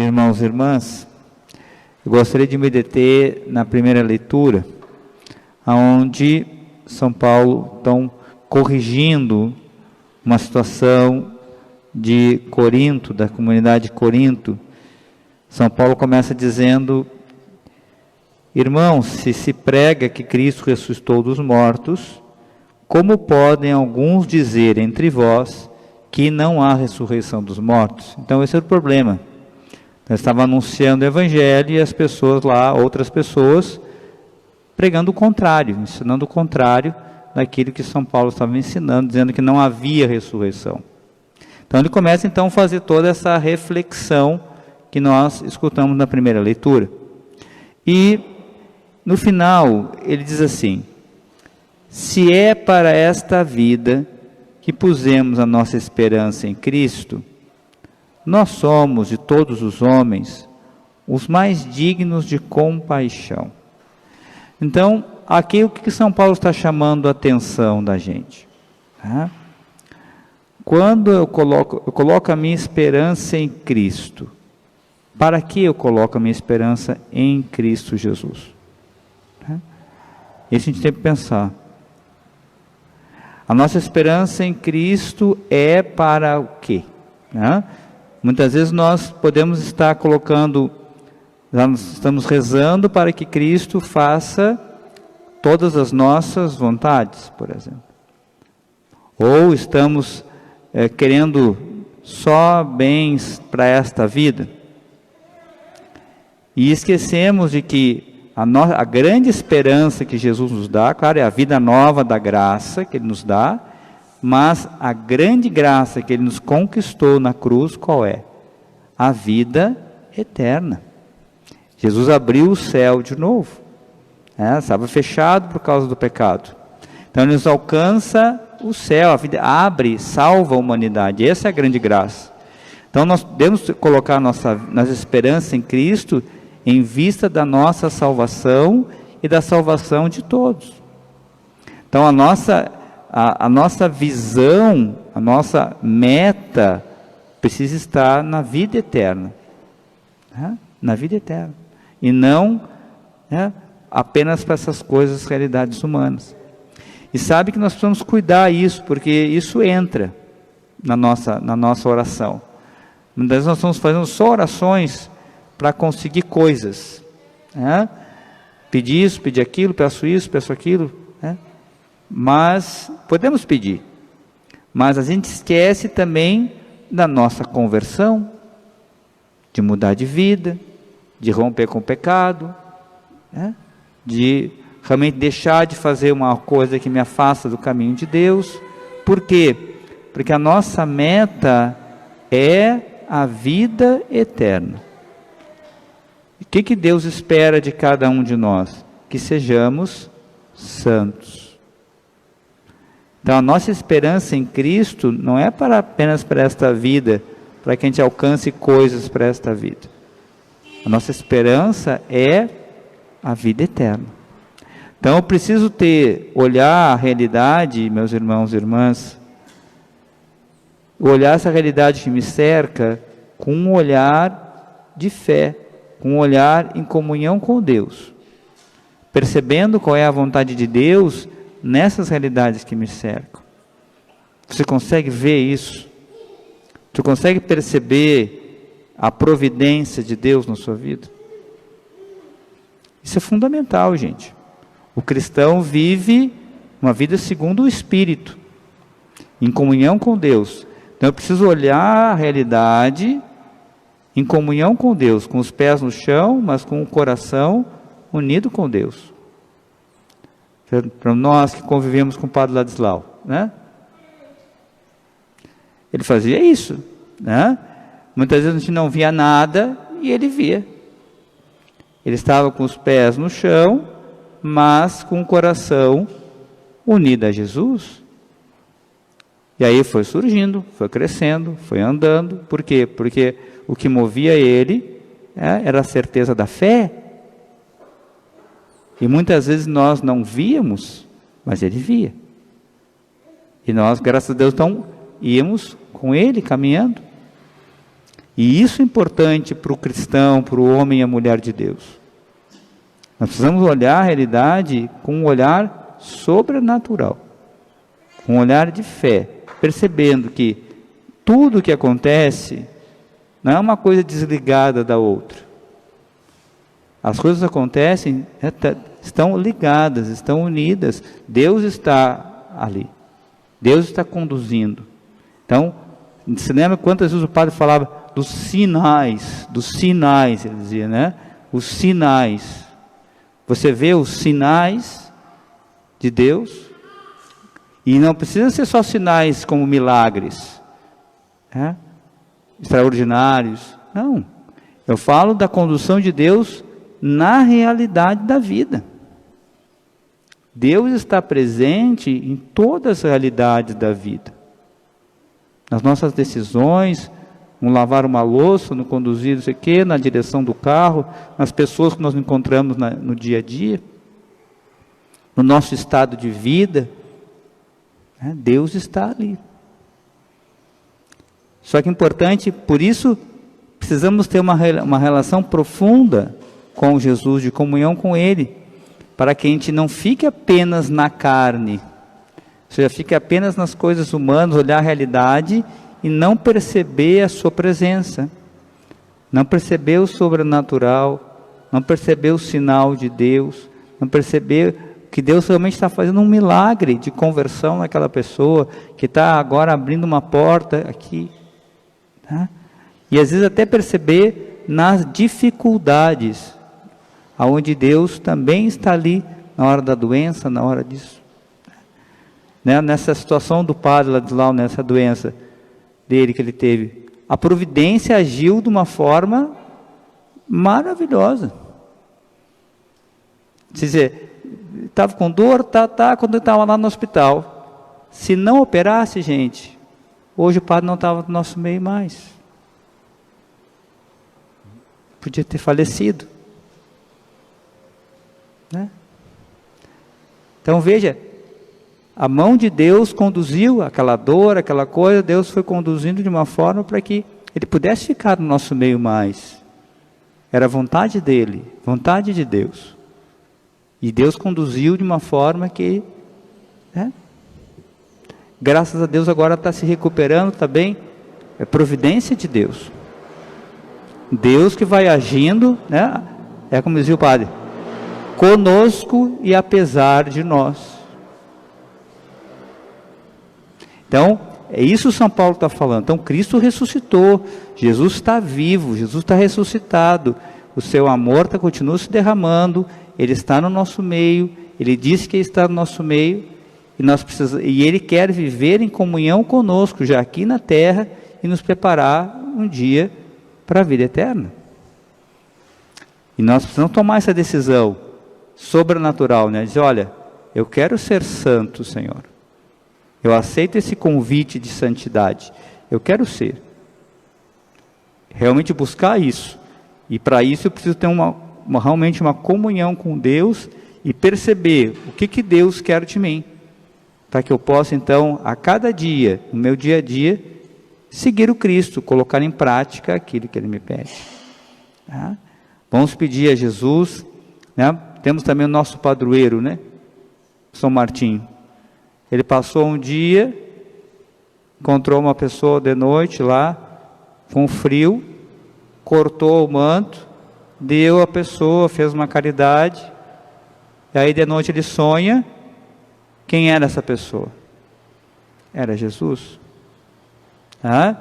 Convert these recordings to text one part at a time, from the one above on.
Irmãos e irmãs, eu gostaria de me deter na primeira leitura, onde São Paulo está corrigindo uma situação de Corinto, da comunidade de Corinto. São Paulo começa dizendo: irmãos, se prega que Cristo ressuscitou dos mortos, como podem alguns dizer entre vós que não há ressurreição dos mortos? Então esse é o problema. Eu estava anunciando o Evangelho e as pessoas lá, outras pessoas, pregando o contrário, ensinando o contrário daquilo que São Paulo estava ensinando, dizendo que não havia ressurreição. Então ele começa então a fazer toda essa reflexão que nós escutamos na primeira leitura. E no final ele diz assim: se é para esta vida que pusemos a nossa esperança em Cristo, nós somos, de todos os homens, os mais dignos de compaixão. Então, aqui o que São Paulo está chamando a atenção da gente? Quando eu coloco a minha esperança em Cristo, para que eu coloco a minha esperança em Cristo Jesus? Isso a gente tem que pensar. A nossa esperança em Cristo é para o quê? Muitas vezes nós podemos estar colocando, nós estamos rezando para que Cristo faça todas as nossas vontades, por exemplo. Ou estamos querendo só bens para esta vida. E esquecemos de que a grande esperança que Jesus nos dá, claro, é a vida nova da graça que Ele nos dá, mas a grande graça que Ele nos conquistou na cruz, qual é? A vida eterna. Jesus abriu o céu de novo. Estava fechado por causa do pecado. Então Ele nos alcança o céu, a vida abre, salva a humanidade. Essa é a grande graça. Então nós devemos colocar nossa esperança em Cristo em vista da nossa salvação e da salvação de todos. Então a nossa visão, a nossa meta precisa estar na vida eterna. Na vida eterna. E não apenas para essas coisas, realidades humanas. E sabe que nós precisamos cuidar isso, porque isso entra na nossa oração. Muitas vezes nós estamos fazendo só orações para conseguir coisas. Pedir isso, pedir aquilo, peço isso, peço aquilo. Mas podemos pedir. Mas a gente esquece também da nossa conversão, de mudar de vida, de romper com o pecado, de realmente deixar de fazer uma coisa que me afasta do caminho de Deus. Por quê? Porque a nossa meta é a vida eterna. O que Deus espera de cada um de nós? Que sejamos santos. Então a nossa esperança em Cristo não é apenas para esta vida, para que a gente alcance coisas para esta vida. A nossa esperança é a vida eterna. Então eu preciso olhar a realidade, meus irmãos e irmãs, olhar essa realidade que me cerca com um olhar de fé, com um olhar em comunhão com Deus, percebendo qual é a vontade de Deus nessas realidades que me cercam. Você consegue ver isso? Você consegue perceber a providência de Deus na sua vida? Isso é fundamental, gente. O cristão vive uma vida segundo o Espírito, em comunhão com Deus. Então eu preciso olhar a realidade em comunhão com Deus, com os pés no chão, mas com o coração unido com Deus. Para nós que convivemos com o Padre Ladislau, ele fazia isso, Muitas vezes a gente não via nada e ele via. Ele estava com os pés no chão, mas com o coração unido a Jesus. E aí foi surgindo, foi crescendo, foi andando. Por quê? Porque o que movia ele era a certeza da fé. E muitas vezes nós não víamos, mas ele via. E nós, graças a Deus, então, íamos com ele caminhando. E isso é importante para o cristão, para o homem e a mulher de Deus. Nós precisamos olhar a realidade com um olhar sobrenatural, com um olhar de fé, percebendo que tudo o que acontece não é uma coisa desligada da outra. As coisas acontecem, estão ligadas, estão unidas. Deus está ali. Deus está conduzindo. Então, você lembra quantas vezes o padre falava dos sinais, ele dizia, né? Os sinais. Você vê os sinais de Deus, e não precisa ser só sinais como milagres, né? Extraordinários. Não. Eu falo da condução de Deus na realidade da vida. Deus está presente em todas as realidades da vida. Nas nossas decisões, no lavar uma louça, no conduzir não sei o quê, na direção do carro, nas pessoas que nós encontramos no dia a dia, no nosso estado de vida, né? Deus está ali. Só que é importante, por isso, precisamos ter uma relação profunda com Jesus, de comunhão com Ele, para que a gente não fique apenas na carne, ou seja, fique apenas nas coisas humanas, olhar a realidade e não perceber a sua presença, não perceber o sobrenatural, não perceber o sinal de Deus, não perceber que Deus realmente está fazendo um milagre de conversão naquela pessoa, que está agora abrindo uma porta aqui, tá? E às vezes até perceber nas dificuldades, aonde Deus também está ali, na hora da doença, na hora disso, né? Nessa situação do padre Ladislau, nessa doença dele que ele teve, a providência agiu de uma forma maravilhosa. Quer dizer, estava com dor, quando ele estava lá no hospital, se não operasse, gente, hoje o padre não estava no nosso meio mais, podia ter falecido, né? Então veja, a mão de Deus conduziu aquela dor, aquela coisa, Deus foi conduzindo de uma forma para que ele pudesse ficar no nosso meio mais. Era a vontade dele, vontade de Deus. E Deus conduziu de uma forma que, né? Graças a Deus agora está se recuperando, está bem? É providência de Deus. Deus que vai agindo, né? É como dizia o padre, conosco e apesar de nós. Então, é isso que São Paulo está falando. Então, Cristo ressuscitou, Jesus está vivo, Jesus está ressuscitado, o seu amor continua se derramando, Ele está no nosso meio, Ele disse que está no nosso meio, e Ele quer viver em comunhão conosco, já aqui na terra, e nos preparar um dia para a vida eterna. E nós precisamos tomar essa decisão sobrenatural, né? Dizer, olha, eu quero ser santo, Senhor. Eu aceito esse convite de santidade. Eu quero ser. Realmente buscar isso. E para isso eu preciso ter realmente uma comunhão com Deus e perceber o que Deus quer de mim. Para que eu possa então, a cada dia, no meu dia a dia, seguir o Cristo, colocar em prática aquilo que Ele me pede. Tá? Vamos pedir a Jesus, né? Temos também o nosso padroeiro, né? São Martim. Ele passou um dia, encontrou uma pessoa de noite lá, com frio, cortou o manto, deu a pessoa, fez uma caridade, e aí de noite ele sonha. Quem era essa pessoa? Era Jesus. Ah?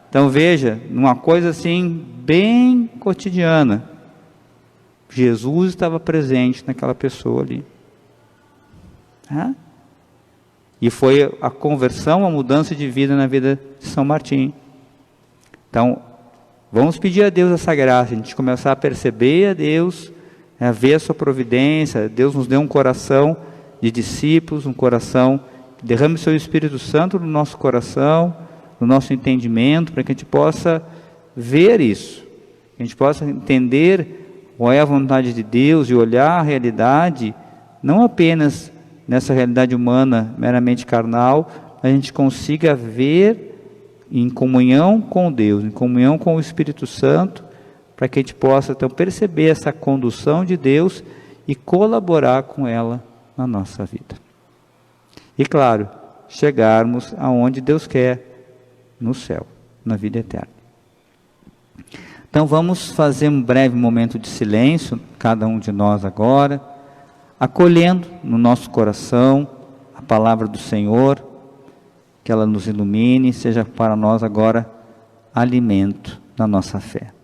Então veja, numa coisa assim, bem cotidiana, Jesus estava presente naquela pessoa ali. Ah? E foi a conversão, a mudança de vida na vida de São Martim. Então, vamos pedir a Deus essa graça, a gente começar a perceber a Deus, a ver a sua providência. Deus nos deu um coração de discípulos, um coração que derrame o seu Espírito Santo no nosso coração, no nosso entendimento, para que a gente possa ver isso, que a gente possa entender qual é a vontade de Deus e olhar a realidade, não apenas nessa realidade humana meramente carnal, a gente consiga ver em comunhão com Deus, em comunhão com o Espírito Santo, para que a gente possa então perceber essa condução de Deus e colaborar com ela na nossa vida. E claro, chegarmos aonde Deus quer, no céu, na vida eterna. Então vamos fazer um breve momento de silêncio, cada um de nós agora, acolhendo no nosso coração a palavra do Senhor, que ela nos ilumine, seja para nós agora alimento da nossa fé.